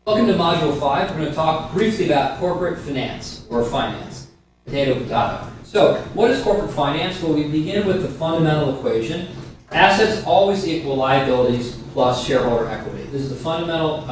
Welcome to Module 5. We're going to talk briefly about corporate finance, or finance. Potato, potato. So, what is corporate finance? Well, we begin with the fundamental equation. Assets always equal liabilities plus shareholder equity. This is the fundamental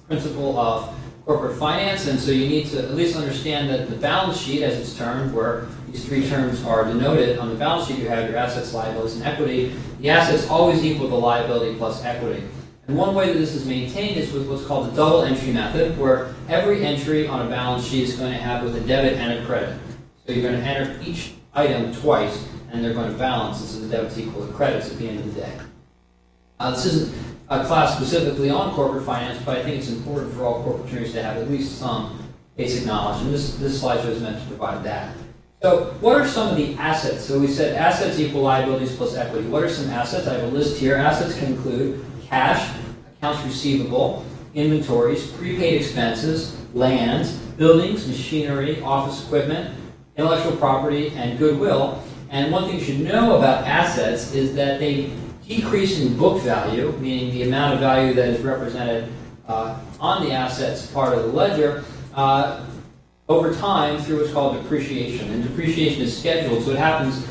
principle of corporate finance, and so you need to at least understand that the balance sheet, as it's termed, where these three terms are denoted, on the balance sheet you have your assets, liabilities, and equity. The assets always equal the liability plus equity. And one way that this is maintained is with what's called the double entry method, where every entry on a balance sheet is going to have both a debit and a credit. So you're going to enter each item twice, and they're going to balance, and so the debits equal the credits at the end of the day. This isn't a class specifically on corporate finance, but I think it's important for all corporate attorneys to have at least some basic knowledge, and this slide is meant to provide that. So what are some of the assets? So we said assets equal liabilities plus equity. What are some assets? I have a list here. Assets can include cash, accounts receivable, inventories, prepaid expenses, lands, buildings, machinery, office equipment, intellectual property, and goodwill. And one thing you should know about assets is that they decrease in book value, meaning the amount of value that is represented on the assets part of the ledger, over time through what's called depreciation. And depreciation is scheduled, so it happens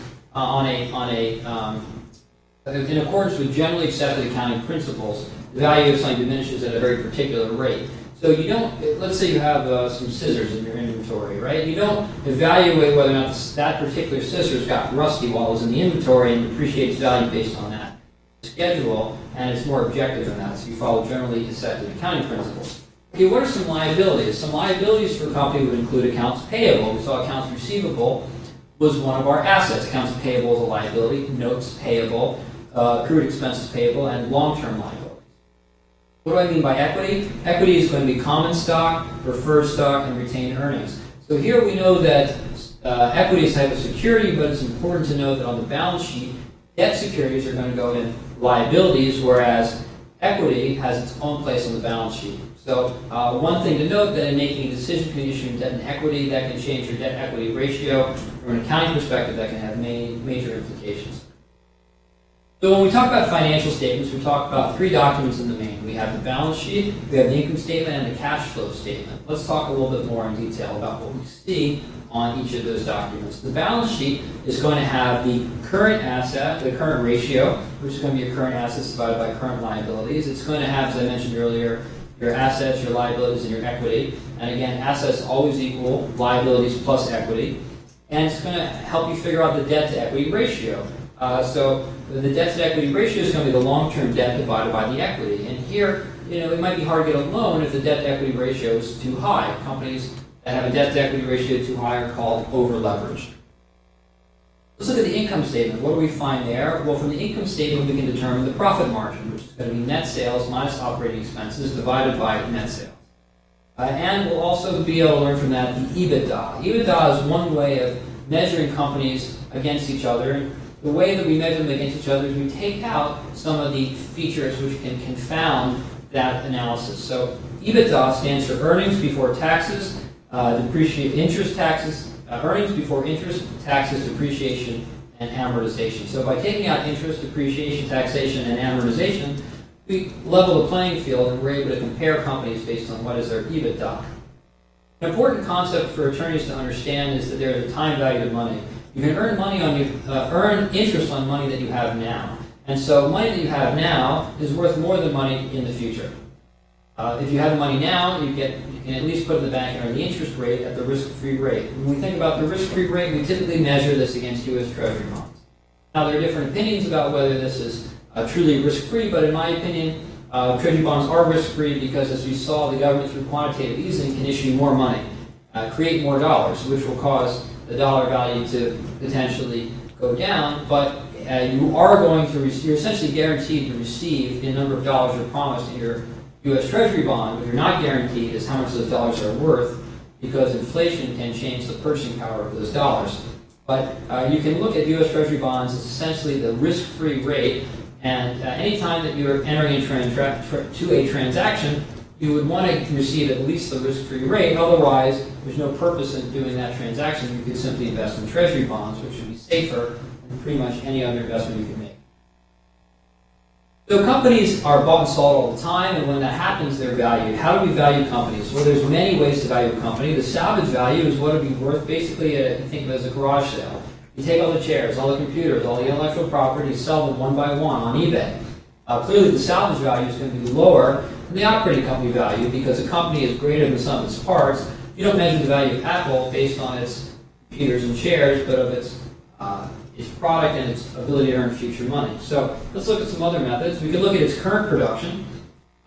in accordance with generally accepted accounting principles. The value of something diminishes at a very particular rate. So you don't, let's say you have some scissors in your inventory, right? You don't evaluate whether or not that particular scissors got rusty while it was in the inventory and depreciates value based on that schedule, and it's more objective than that, so you follow generally accepted accounting principles. Okay, what are some liabilities? Some liabilities for a company would include accounts payable. We saw accounts receivable was one of our assets. Accounts payable is a liability, notes payable, accrued expenses payable, and long-term liabilities. What do I mean by equity? Equity is going to be common stock, preferred stock, and retained earnings. So here we know that equity is a type of security, but it's important to note that on the balance sheet, debt securities are going to go in liabilities, whereas equity has its own place on the balance sheet. So one thing to note that in making a decision between issuing debt and equity, that can change your debt-equity ratio. From an accounting perspective, that can have major implications. So when we talk about financial statements, we talk about three documents in the main. We have the balance sheet, we have the income statement, and the cash flow statement. Let's talk a little bit more in detail about what we see on each of those documents. The balance sheet is going to have the current asset, the current ratio, which is going to be your current assets divided by current liabilities. It's going to have, as I mentioned earlier, your assets, your liabilities, and your equity. And again, assets always equal liabilities plus equity. And it's going to help you figure out the debt-to-equity ratio. So the debt-to-equity ratio is going to be the long-term debt divided by the equity. And here, it might be hard to get a loan if the debt-to-equity ratio is too high. Companies that have a debt-to-equity ratio too high are called over-leveraged. Let's look at the income statement. What do we find there? Well, from the income statement, we can determine the profit margin, which is going to be net sales minus operating expenses divided by net sales. And we'll also be able to learn from that the EBITDA. EBITDA is one way of measuring companies against each other. The way that we measure them against each other is we take out some of the features which can confound that analysis. So EBITDA stands for earnings before taxes, interest taxes, earnings before interest, taxes, depreciation, and amortization. So by taking out interest, depreciation, taxation, and amortization, we level the playing field and we're able to compare companies based on what is their EBITDA. An important concept for attorneys to understand is that there is a time value to money. You can earn interest on money that you have now. And so money that you have now is worth more than money in the future. If you have the money now, you can at least put it in the bank and earn the interest rate at the risk-free rate. When we think about the risk-free rate, we typically measure this against U.S. Treasury bonds. Now, there are different opinions about whether this is truly risk-free, but in my opinion, Treasury bonds are risk-free because, as we saw, the government through quantitative easing can issue more money, create more dollars, which will cause the dollar value to potentially go down, but you're essentially guaranteed to receive the number of dollars you're promised in your U.S. Treasury bond. What you're not guaranteed is how much those dollars are worth, because inflation can change the purchasing power of those dollars. But you can look at U.S. Treasury bonds as essentially the risk-free rate, and anytime that you're entering to a transaction, you would want to receive at least the risk-free rate. Otherwise, there's no purpose in doing that transaction. You could simply invest in Treasury bonds, which would be safer than pretty much any other investment you could make. So companies are bought and sold all the time, and when that happens, they're valued. How do we value companies? Well, there's many ways to value a company. The salvage value is what it would be worth, basically, think of it as a garage sale. You take all the chairs, all the computers, all the intellectual property, sell them one by one on eBay. Clearly, the salvage value is going to be lower than the operating company value because a company is greater than the sum of its parts. You don't measure the value of Apple based on its computers and chairs, but of its product and its ability to earn future money. So let's look at some other methods. We can look at its current production.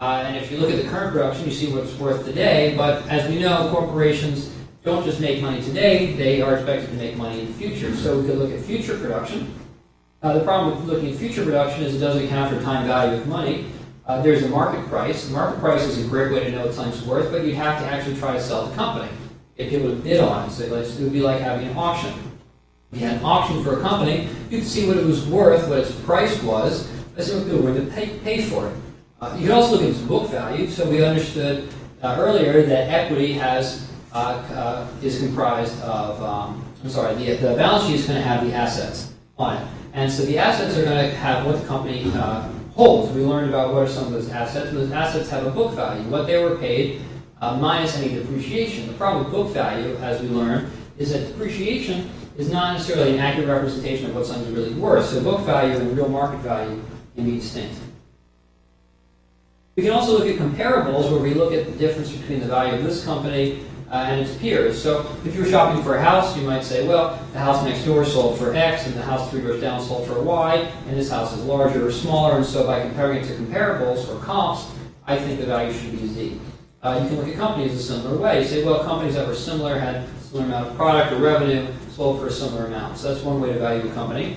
And if you look at the current production, you see what it's worth today. But as we know, corporations don't just make money today, they are expected to make money in the future. So we could look at future production. The problem with looking at future production is it doesn't account for time value of money. There's a market price. The market price is a great way to know what something's worth, but you have to actually try to sell the company. Get people to bid on it. So it would be like having an auction. If you had an auction for a company, you could see what it was worth, what its price was, and see what people were going to pay for it. You can also look at its book value. So we understood earlier that equity is comprised of, the balance sheet is going to have the assets on it. And so the assets are going to have what the company holds. We learned about what are some of those assets. And those assets have a book value, what they were paid minus any depreciation. The problem with book value, as we learned, is that depreciation is not necessarily an accurate representation of what something's really worth. So book value and real market value can be distinct. We can also look at comparables where we look at the difference between the value of this company and its peers. So if you're shopping for a house, you might say, well, the house next door sold for X, and the house 3 doors down sold for Y, and this house is larger or smaller, and so by comparing it to comparables or comps, I think the value should be Z. You can look at companies a similar way. You say, well, companies that were similar had a similar amount of product or revenue, sold for a similar amount. So that's one way to value a company.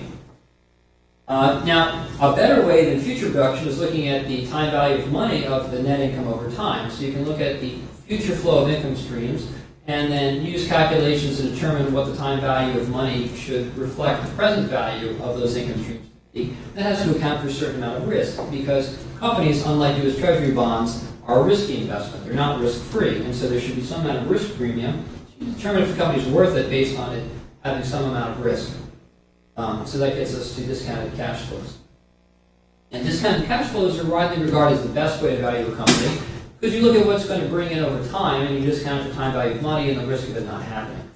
Now, a better way than future production is looking at the time value of money of the net income over time. So you can look at the future flow of income streams and then use calculations to determine what the time value of money should reflect the present value of those income streams. That has to account for a certain amount of risk because companies, unlike U.S. Treasury bonds, are a risky investment. They're not risk-free, and so there should be some amount of risk premium to determine if the company is worth it based on it having some amount of risk. So that gets us to discounted cash flows. And discounted cash flows are widely regarded as the best way to value a company because you look at what's going to bring in over time and you discount for time value of money and the risk of it not happening.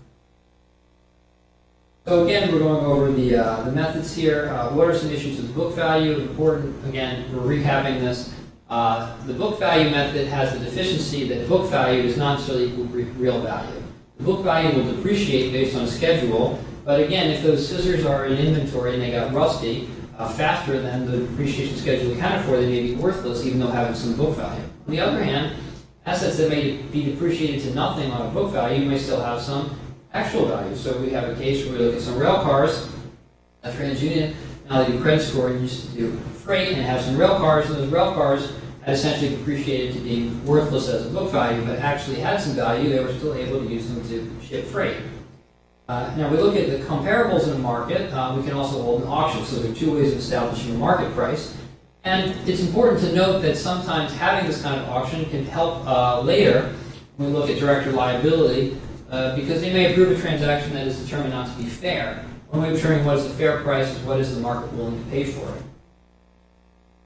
So again, we're going over the methods here. What are some issues with book value? Important, again, we're recapping this. The book value method has the deficiency that book value is not necessarily equal to real value. The book value will depreciate based on a schedule, but again, if those scissors are in inventory and they got rusty faster than the depreciation schedule accounted for, they may be worthless even though having some book value. On the other hand, assets that may be depreciated to nothing on a book value may still have some actual value. So we have a case where we look at some rail cars, a TransUnion, now they do credit scoring, used to do freight and have some rail cars, and those rail cars had essentially depreciated to being worthless as a book value, but actually had some value. They were still able to use them to ship freight. Now we look at the comparables in the market. We can also hold an auction. So there are two ways of establishing a market price. And it's important to note that sometimes having this kind of auction can help later when we look at director liability because they may approve a transaction that is determined not to be fair. One way of determining what is the fair price is what is the market willing to pay for it.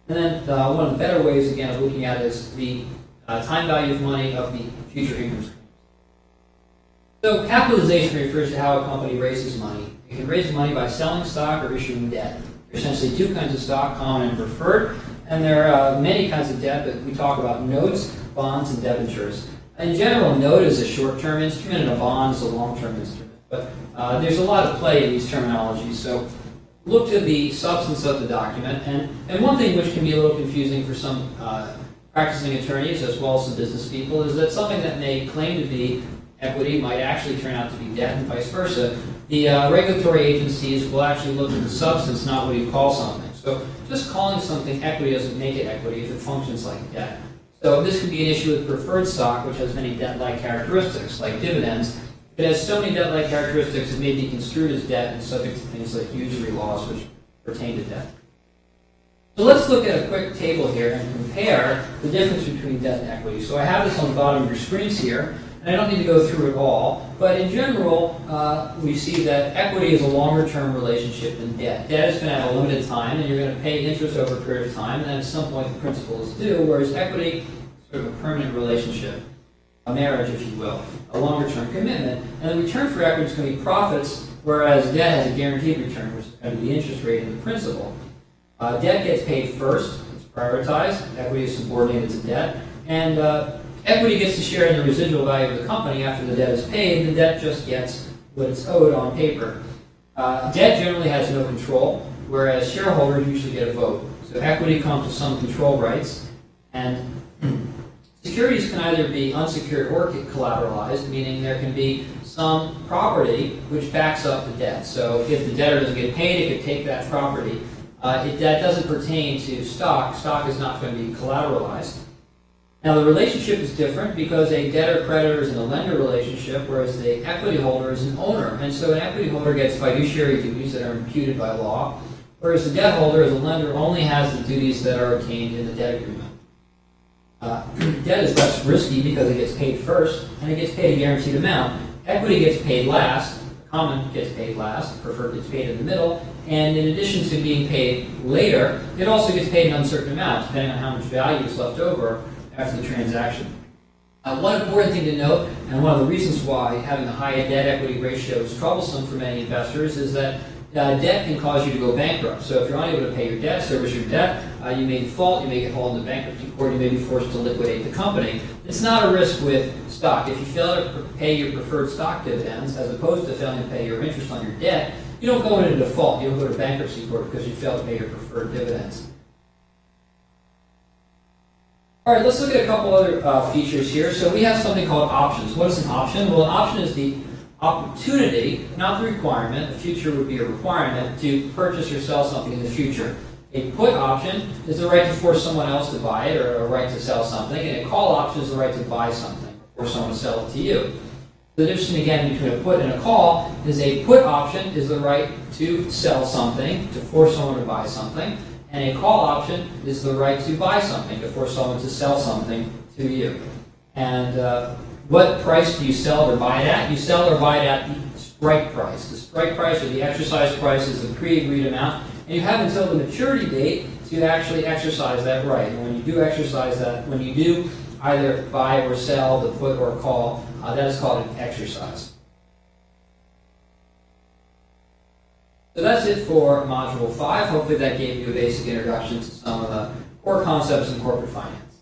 And then one of the better ways, again, of looking at it is the time value of money of the future income stream. So capitalization refers to how a company raises money. It can raise money by selling stock or issuing debt. There are essentially two kinds of stock, common and preferred, and there are many kinds of debt, but we talk about notes, bonds, and debentures. In general, a note is a short-term instrument and a bond is a long-term instrument. But there's a lot of play in these terminologies, so look to the substance of the document. And one thing which can be a little confusing for some practicing attorneys as well as some business people is that something that may claim to be equity might actually turn out to be debt and vice versa. The regulatory agencies will actually look at the substance, not what you call something. So just calling something equity doesn't make it equity if it functions like debt. So this could be an issue with preferred stock, which has many debt-like characteristics, like dividends. It has so many debt-like characteristics it may be construed as debt and subject to things like usury laws, which pertain to debt. So let's look at a quick table here and compare the difference between debt and equity. So I have this on the bottom of your screens here. And I don't need to go through it all, but in general, we see that equity is a longer-term relationship than debt. Debt is going to have a limited time, and you're going to pay interest over a period of time, and then at some point the principal is due, whereas equity is sort of a permanent relationship, a marriage, if you will, a longer-term commitment. And the return for equity is going to be profits, whereas debt has a guaranteed return, which is going to be the interest rate and the principal. Debt gets paid first, it's prioritized, equity is subordinated to debt, and equity gets to share in the residual value of the company after the debt is paid. The debt just gets what it's owed on paper. Debt generally has no control, whereas shareholders usually get a vote. So equity comes with some control rights, and securities can either be unsecured or collateralized, meaning there can be some property which backs up the debt. So if the debtor doesn't get paid, it could take that property. That doesn't pertain to stock. Stock is not going to be collateralized. Now the relationship is different because a debtor-creditor is in a lender relationship, whereas the equity holder is an owner. And so an equity holder gets fiduciary duties that are imputed by law, whereas the debt holder as a lender only has the duties that are obtained in the debt agreement. Debt is less risky because it gets paid first, and it gets paid a guaranteed amount. Equity gets paid last, common gets paid last, preferred gets paid in the middle, and in addition to being paid later, it also gets paid an uncertain amount, depending on how much value is left over after the transaction. One important thing to note, and one of the reasons why having a high debt-equity ratio is troublesome for many investors, is that debt can cause you to go bankrupt. So if you're unable to pay your debt, service your debt, you may default, you may get hauled into bankruptcy court, you may be forced to liquidate the company. It's not a risk with stock. If you fail to pay your preferred stock dividends, as opposed to failing to pay your interest on your debt, you don't go into default. You don't go to bankruptcy court because you failed to pay your preferred dividends. All right, let's look at a couple other features here. So we have something called options. What is an option? Well, an option is the opportunity, not the requirement. The future would be a requirement to purchase or sell something in the future. A put option is the right to force someone else to buy it, or a right to sell something, and a call option is the right to buy something, or someone to sell it to you. The difference, again, between a put and a call is a put option is the right to sell something, to force someone to buy something, and a call option is the right to buy something, to force someone to sell something to you. And what price do you sell or buy it at? You sell or buy it at the strike price. The strike price or the exercise price is the pre-agreed amount, and you have until the maturity date to actually exercise that right. And when you do exercise that, when you do either buy or sell the put or call, that is called an exercise. So that's it for Module 5. Hopefully that gave you a basic introduction to some of the core concepts in corporate finance.